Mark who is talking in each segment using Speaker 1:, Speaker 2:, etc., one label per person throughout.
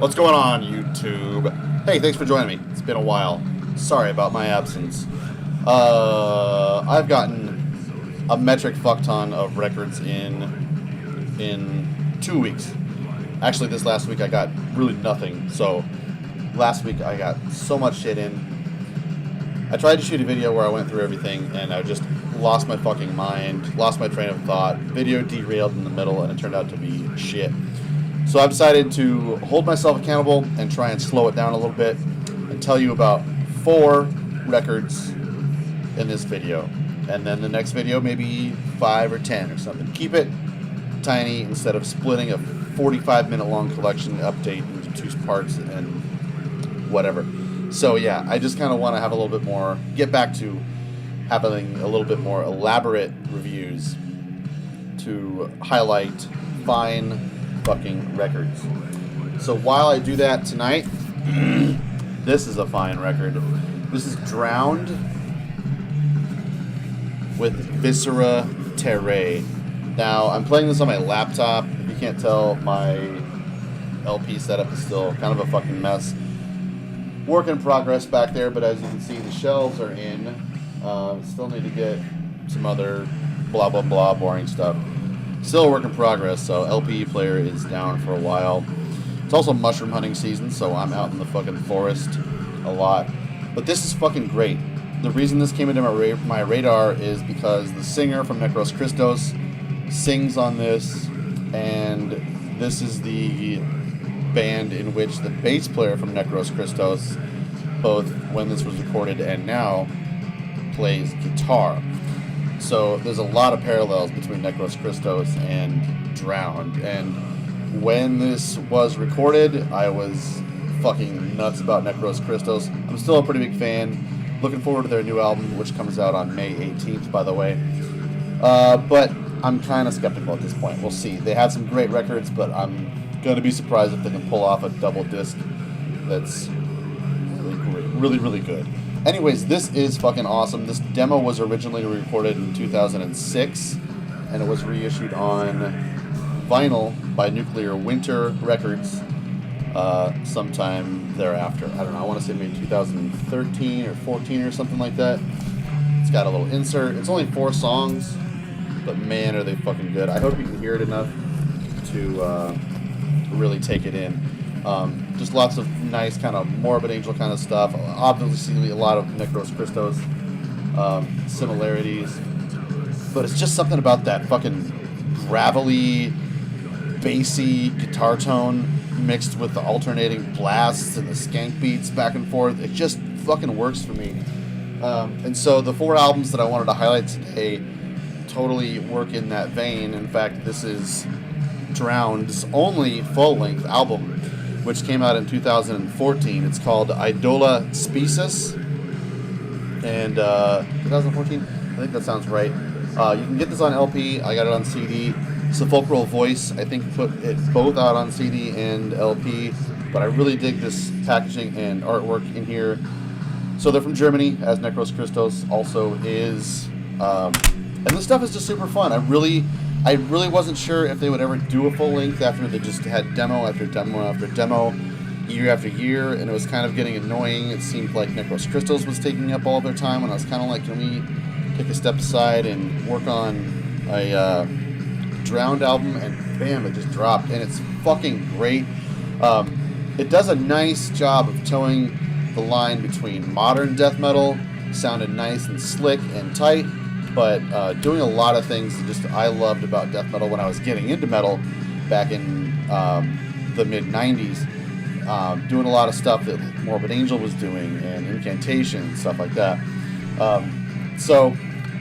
Speaker 1: What's going on, YouTube? Hey, thanks for joining me. It's been a while. Sorry about my absence. I've gotten a metric fuck ton of records in 2 weeks. Actually, this last week I got really nothing. So last week I got so much shit in. I tried to shoot a video where I went through everything, and I just lost my fucking mind, lost my train of thought. Video derailed in the middle, and it turned out to be shit. So I've decided to hold myself accountable and try and slow it down a little bit and tell you about 4 records in this video. And then the next video, maybe 5 or 10 or something. Keep it tiny instead of splitting a 45-minute long collection update into 2 parts and whatever. So yeah, I just kind of want to have a little bit more, get back to having a little bit more elaborate reviews to highlight fine fucking records. So while I do that tonight, this is a fine record. This is Drowned with Viscera Terre. Now, I'm playing this on my laptop. If you can't tell, my LP setup is still kind of a fucking mess. Work in progress back there, but as you can see, the shelves are in. Still need to get some other blah blah blah boring stuff. Still a work in progress, so LP player is down for a while. It's also mushroom hunting season, so I'm out in the fucking forest a lot. But this is fucking great. The reason this came into my radar is because the singer from Necros Christos sings on this, and this is the band in which the bass player from Necros Christos, both when this was recorded and now, plays guitar. So there's a lot of parallels between Necros Christos and Drowned. And when this was recorded, I was fucking nuts about Necros Christos. I'm still a pretty big fan. Looking forward to their new album, which comes out on May 18th, by the way. But I'm kind of skeptical at this point. We'll see. They had some great records, but I'm going to be surprised if they can pull off a double disc that's really great, really good. Anyways, this is fucking awesome. This demo was originally recorded in 2006, and it was reissued on vinyl by Nuclear Winter Records sometime thereafter. I don't know, I want to say maybe 2013 or 14 or something like that. It's got a little insert. It's only 4 songs, but man, are they fucking good. I hope you can hear it enough to really take it in. Just lots of nice kind of Morbid Angel kind of stuff. Obviously a lot of Necros Christos similarities. But it's just something about that fucking gravelly, bassy guitar tone mixed with the alternating blasts and the skank beats back and forth. It just fucking works for me. And so the 4 albums that I wanted to highlight today totally work in that vein. In fact, this is Drowned's only full-length album, which came out in 2014. It's called Idola Species. And 2014? I think that sounds right. You can get this on LP. I got it on CD. Sepulchral Voice, I think, put it both out on CD and LP. But I really dig this packaging and artwork in here. So they're from Germany, as Necros Christos also is. And this stuff is just super fun. I really wasn't sure if they would ever do a full length after they just had demo after demo after demo, year after year, and it was kind of getting annoying. It seemed like Necros Christos was taking up all of their time, and I was kind of like, can we take a step aside and work on a Drowned album? And bam, it just dropped, and it's fucking great. It does a nice job of towing the line between modern death metal, sounded nice and slick and tight, but doing a lot of things that just I loved about death metal when I was getting into metal back in the mid-90s. Doing a lot of stuff that Morbid Angel was doing and Incantation and stuff like that. So,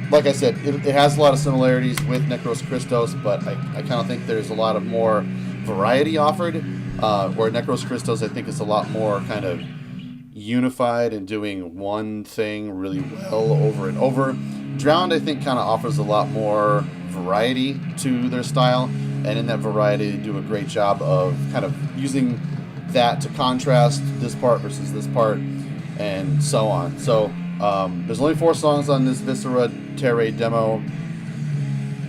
Speaker 1: like I said, it has a lot of similarities with Necros Christos, but I kind of think there's a lot of more variety offered, where Necros Christos I think is a lot more kind of unified and doing one thing really well over and over. Drowned, I think, kind of offers a lot more variety to their style, and in that variety, they do a great job of kind of using that to contrast this part versus this part, and so on. So, there's only 4 songs on this Viscera Terre demo,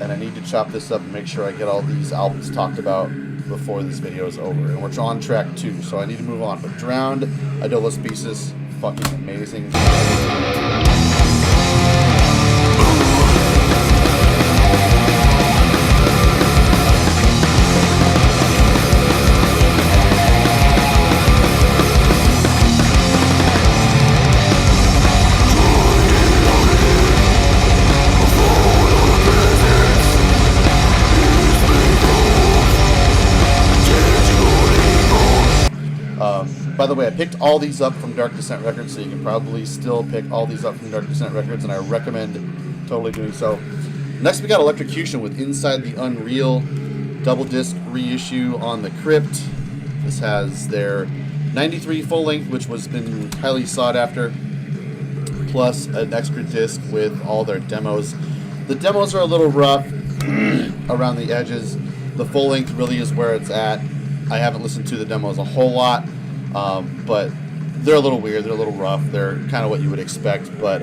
Speaker 1: and I need to chop this up and make sure I get all these albums talked about before this video is over, and we're on track 2, so I need to move on. But Drowned, Idolus Pieces, fucking amazing. By the way, I picked all these up from Dark Descent Records, so you can probably still pick all these up from Dark Descent Records, and I recommend totally doing so. Next, we got Electrocution with Inside the Unreal, double disc reissue on the Crypt. This has their 93 full length, which was been highly sought after, plus an extra disc with all their demos. The demos are a little rough around the edges. The full length really is where it's at. I haven't listened to the demos a whole lot. But they're a little weird, they're a little rough, they're kind of what you would expect, but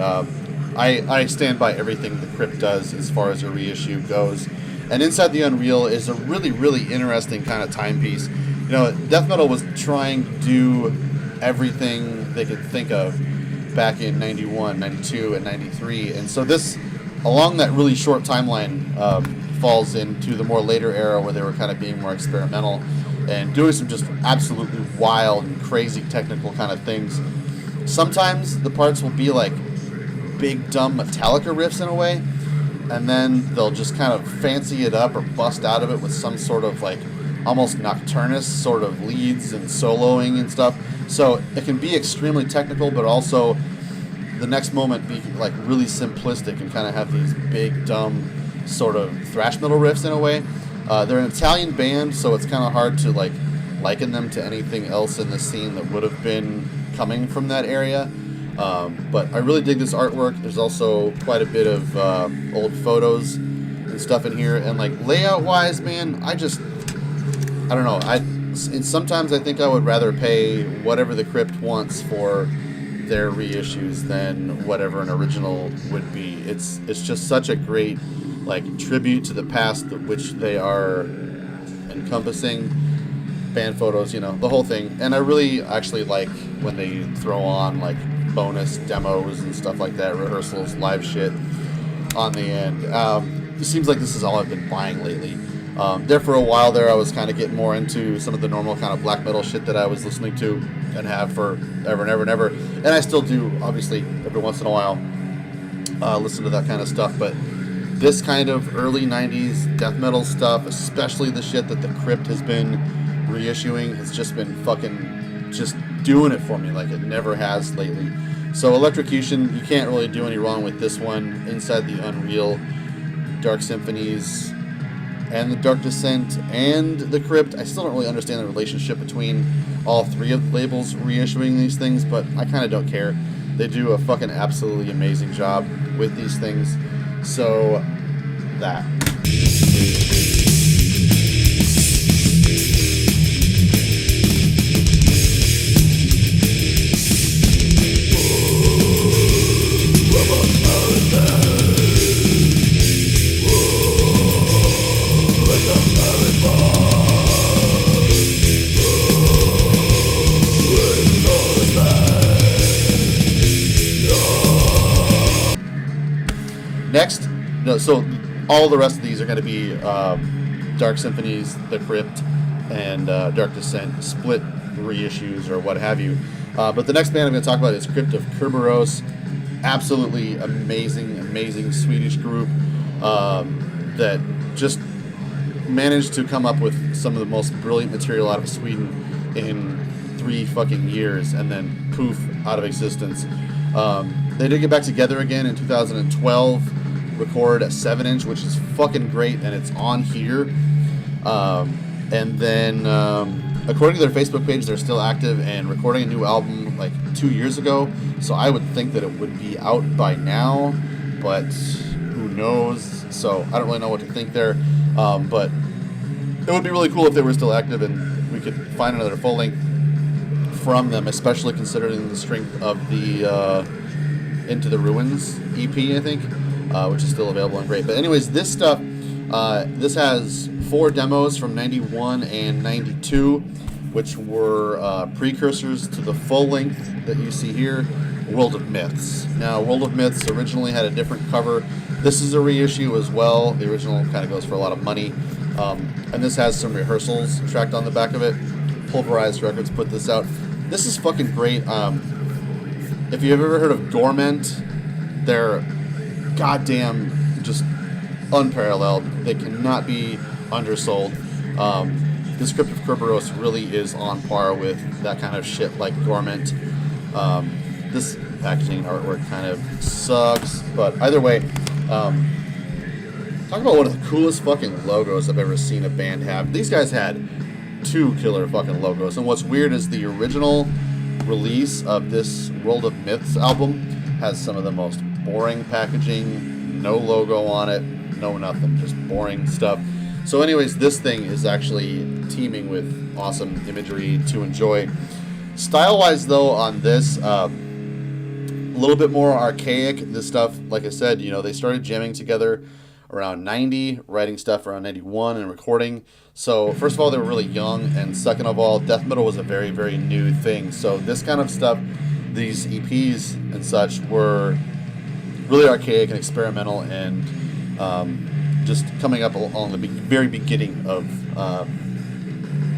Speaker 1: I stand by everything the Crypt does as far as a reissue goes. And Inside the Unreal is a really, really interesting kind of timepiece. You know, death metal was trying to do everything they could think of back in 91, 92, and 93, and so this, along that really short timeline, falls into the more later era where they were kind of being more experimental and doing some just absolutely wild and crazy technical kind of things. Sometimes the parts will be like big, dumb Metallica riffs in a way, and then they'll just kind of fancy it up or bust out of it with some sort of like almost nocturnist sort of leads and soloing and stuff. So it can be extremely technical, but also the next moment be like really simplistic and kind of have these big, dumb sort of thrash metal riffs in a way. They're an Italian band, so it's kind of hard to like liken them to anything else in the scene that would have been coming from that area. But I really dig this artwork. There's also quite a bit of old photos and stuff in here, and like layout-wise, man, I don't know. And sometimes I think I would rather pay whatever the Crypt wants for their reissues than whatever an original would be. It's just such a great like tribute to the past which they are encompassing. Band photos, you know, the whole thing. And I really actually like when they throw on like bonus demos and stuff like that, rehearsals, live shit on the end. It seems like this is all I've been buying lately. There for a while there, I was kind of getting more into some of the normal kind of black metal shit that I was listening to and have for ever and ever and ever. And I still do, obviously, every once in a while, listen to that kind of stuff. But this kind of early 90s death metal stuff, especially the shit that the Crypt has been reissuing, has just been fucking just doing it for me like it never has lately. So Electrocution, you can't really do any wrong with this one. Inside the Unreal, Dark Symphonies, and the Dark Descent, and the Crypt. I still don't really understand the relationship between all three of the labels reissuing these things, but I kind of don't care. They do a fucking absolutely amazing job with these things. So, that. Next, so all the rest of these are going to be Dark Symphonies, The Crypt, and Dark Descent split reissues or what have you. But the next band I'm going to talk about is Crypt of Kerberos. Absolutely amazing, amazing Swedish group that just managed to come up with some of the most brilliant material out of Sweden in 3 fucking years and then poof, out of existence. They did get back together again in 2012, record a 7-inch, which is fucking great, and it's on here. And then, according to their Facebook page, they're still active and recording a new album like 2 years ago, so I would think that it would be out by now, but who knows? So I don't really know what to think there, but it would be really cool if they were still active and we could find another full length from them, especially considering the strength of the Into the Ruins EP, I think, which is still available and great. But anyways, this stuff, this has 4 demos from 91 and 92, which were precursors to the full length that you see here, World of Myths. Now, World of Myths originally had a different cover. This is a reissue as well. The original kind of goes for a lot of money. And this has some rehearsals tracked on the back of it. Pulverized Records put this out. This is fucking great. If you've ever heard of Dorment, they're goddamn just unparalleled. They cannot be undersold. This Crypt of Kerberos really is on par with that kind of shit like Dorment. This packaging artwork kind of sucks, but either way, talk about one of the coolest fucking logos I've ever seen a band have. These guys had 2 killer fucking logos, and what's weird is the original release of this World of Myths album has some of the most boring packaging, no logo on it, no nothing, just boring stuff. So anyways, this thing is actually teeming with awesome imagery to enjoy. Style-wise, though, on this, a little bit more archaic. This stuff, like I said, you know, they started jamming together around 90, writing stuff around 91, and recording. So first of all, they were really young, and second of all, death metal was a very, very new thing. So this kind of stuff, these EPs and such, were really archaic and experimental, and just coming up along the very beginning of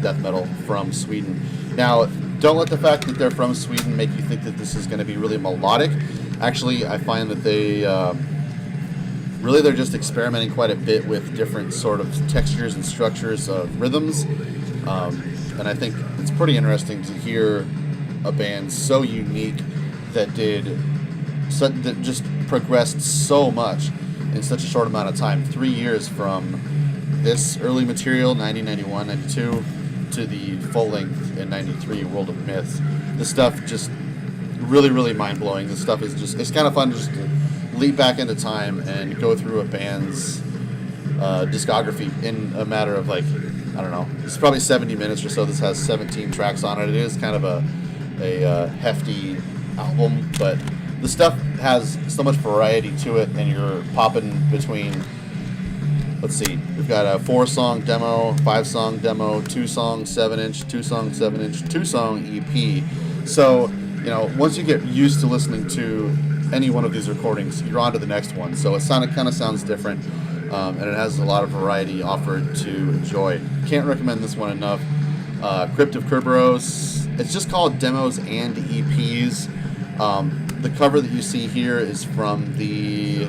Speaker 1: death metal from Sweden. Now, don't let the fact that they're from Sweden make you think that this is going to be really melodic. Actually, I find that they're just experimenting quite a bit with different sort of textures and structures of rhythms. And I think it's pretty interesting to hear a band so unique that just progressed so much in such a short amount of time. 3 years from this early material, 90, 91, 92, to the full length in 93, World of Myths. This stuff just really, really mind-blowing. This stuff is just, it's kind of fun just to leap back into time and go through a band's discography in a matter of, like, I don't know, it's probably 70 minutes or so. This has 17 tracks on it. It is kind of a hefty album, but the stuff has so much variety to it, and you're popping between, let's see, we've got a 4-song demo, 5-song demo, 2-song 7-inch, 2-song 7-inch, 2-song EP. So, you know, once you get used to listening to any one of these recordings, you're on to the next one. So it kind of sounds different, and it has a lot of variety offered to enjoy. Can't recommend this one enough. Crypt of Kerberos. It's just called Demos and EPs. The cover that you see here is from the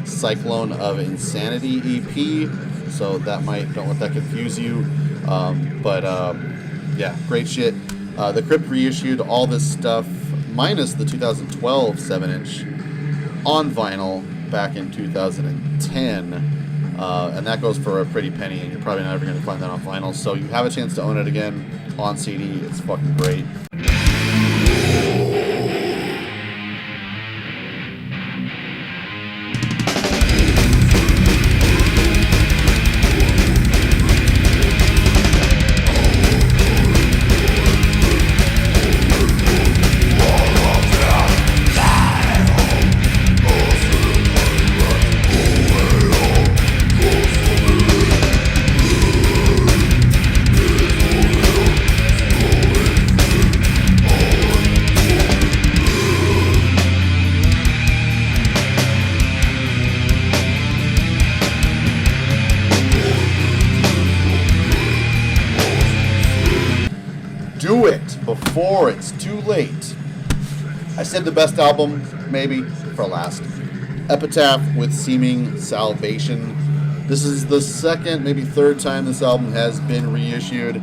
Speaker 1: Cyclone of Insanity EP, so don't let that confuse you. Yeah, great shit. The Crypt reissued all this stuff, minus the 2012 7-inch, on vinyl back in 2010, and that goes for a pretty penny, and you're probably not ever going to find that on vinyl, so you have a chance to own it again on CD. It's fucking great. Do it before it's too late. I said the best album, maybe, for last. Epitaph with Seeming Salvation. This is the second, maybe third time this album has been reissued.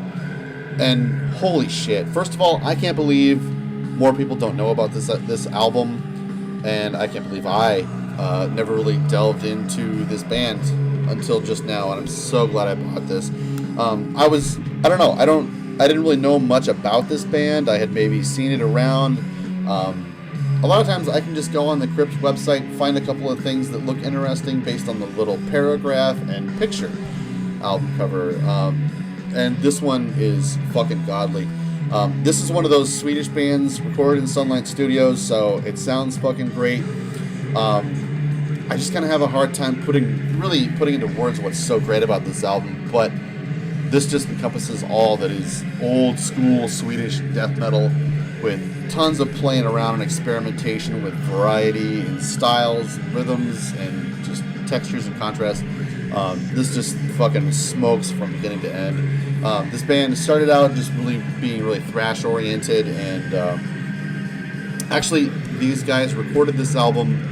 Speaker 1: And holy shit. First of all, I can't believe more people don't know about this album. And I can't believe I never really delved into this band until just now. And I'm so glad I bought this. I didn't really know much about this band. I had maybe seen it around. A lot of times I can just go on the Crypt website, find a couple of things that look interesting based on the little paragraph and picture album cover. And this one is fucking godly. This is one of those Swedish bands recorded in Sunlight Studios, so it sounds fucking great. I I just kind of have a hard time putting into words what's so great about this album, but this just encompasses all that is old school Swedish death metal with tons of playing around and experimentation with variety in styles, rhythms, and just textures and contrast. This just fucking smokes from beginning to end. This band started out just being really thrash oriented, and actually these guys recorded this album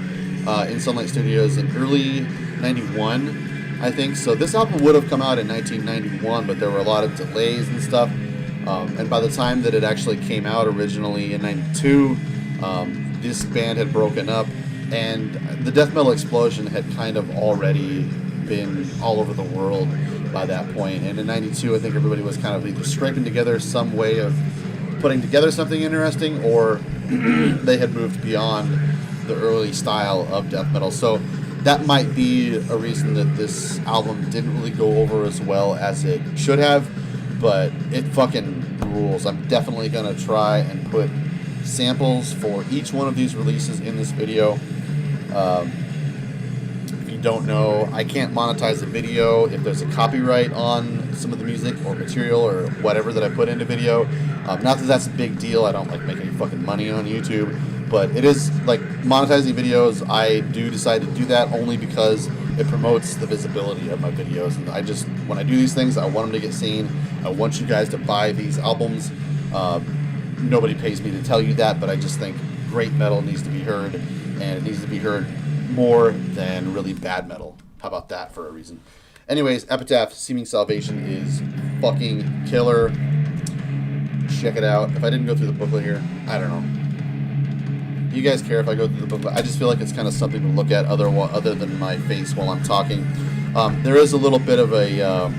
Speaker 1: in Sunlight Studios in early 91. I think so. This album would have come out in 1991, but there were a lot of delays and stuff. And by the time that it actually came out originally in 92, this band had broken up, and the death metal explosion had kind of already been all over the world by that point. And in 92, I think everybody was kind of either scraping together some way of putting together something interesting, or they had moved beyond the early style of death metal. So that might be a reason that this album didn't really go over as well as it should have, but it fucking rules. I'm definitely going to try and put samples for each one of these releases in this video. If you don't know, I can't monetize a video if there's a copyright on some of the music or material or whatever that I put into video. Not that that's a big deal. I don't like make any fucking money on YouTube. But it is, like, monetizing videos, I do decide to do that only because it promotes the visibility of my videos. And I just, when I do these things, I want them to get seen. I want you guys to buy these albums. Nobody pays me to tell you that, but I just think great metal needs to be heard. And it needs to be heard more than really bad metal. How about that for a reason? Anyways, Epitaph, Seeming Salvation is fucking killer. Check it out. If I didn't go through the booklet here, I don't know. Do you guys care if I go through the booklet? I just feel like it's kind of something to look at other than my face while I'm talking. There is a little bit of a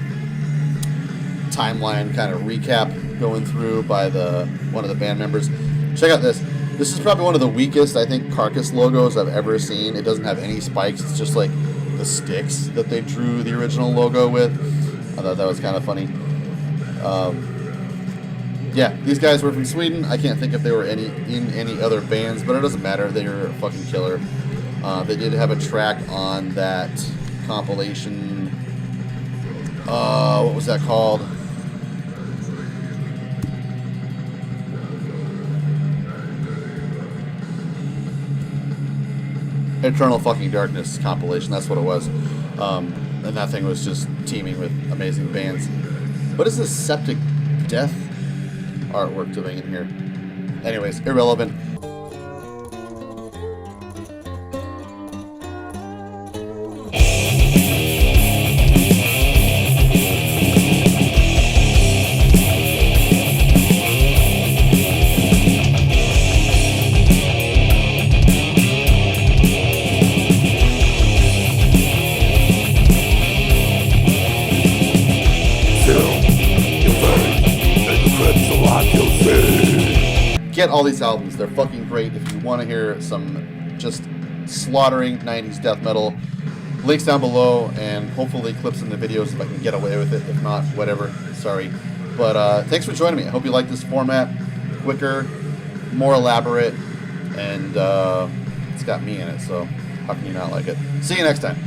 Speaker 1: timeline kind of recap going through by one of the band members. Check out this. This is probably one of the weakest, I think, Carcass logos I've ever seen. It doesn't have any spikes. It's just like the sticks that they drew the original logo with. I thought that was kind of funny. Yeah, these guys were from Sweden. I can't think if they were in any other bands, but it doesn't matter. They were a fucking killer. They did have a track on that compilation. What was that called? Eternal Fucking Darkness compilation. That's what it was. And that thing was just teeming with amazing bands. What is this Septic Death artwork doing in here? Anyways, irrelevant. Get all these albums. They're fucking great if you want to hear some just slaughtering 90s death metal. Links down below, and hopefully clips in the videos if I can get away with it. If not, whatever. Sorry. But thanks for joining me. I hope you like this format. Quicker, more elaborate, and it's got me in it, so how can you not like it? See you next time.